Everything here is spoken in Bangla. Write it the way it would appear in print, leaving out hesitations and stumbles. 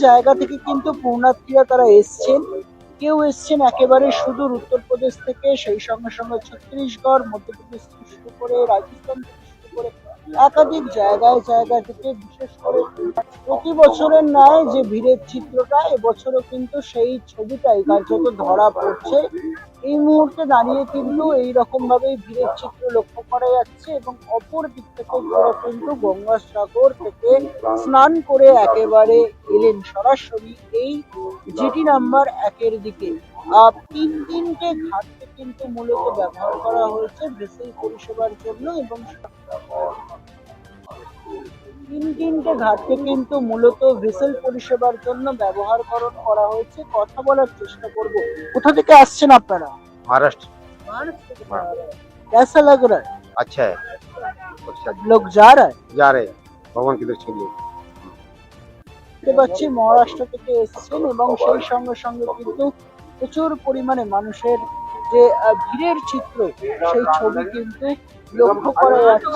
জায়গা থেকে কিন্তু পুণ্যার্থীরা তারা এসছেন। কেউ এসছেন একেবারে সুদূর উত্তরপ্রদেশ থেকে, সেই সঙ্গে সঙ্গে ছত্তিশগড়, মধ্যপ্রদেশ থেকে শুরু করে রাজস্থান থেকে শুরু করে একাধিক জায়গা থেকে, বিশেষ করে প্রতি বছরের ন্যায় যে ভিড়ের চিত্রটা এবছরও কিন্তু সেই ছবিটাই কার্যত ধরা পড়ছে। এই মুহূর্তে দাঁড়িয়ে কিন্তু এইরকম ভাবেই ভিড়ের চিত্র লক্ষ্য করা যাচ্ছে এবং অপর দিক থেকে যারা কিন্তু গঙ্গাসাগর থেকে স্নান করে একেবারে এলেন সরাসরি এই জিটি নাম্বার 1-এর দিকে। তিনটে ঘাটকে কিন্তু মূলত ব্যবহার করা হয়েছে ভেসেল পরিষেবার জন্য এবং তিনটে ঘাটকে কিন্তু মূলত ভেসেল পরিষেবার জন্য করা হয়েছে। কথা বলার চেষ্টা করব। কোথা থেকে আসছেন আপনারা? महाराष्ट्र। कैसा लग रहा है? अच्छा है, अच्छा लोग जा रहा है? जा रहे हैं भगवान की दर्शन के लिए। দেখতে পাচ্ছি মহারাষ্ট্র থেকে এসেছেন এবং সেই সঙ্গে সঙ্গে কিন্তু প্রচুর পরিমাণে মানুষের যে ভিড়ের চিত্র সেই ছবি কিন্তু লক্ষ্য করা যাচ্ছে।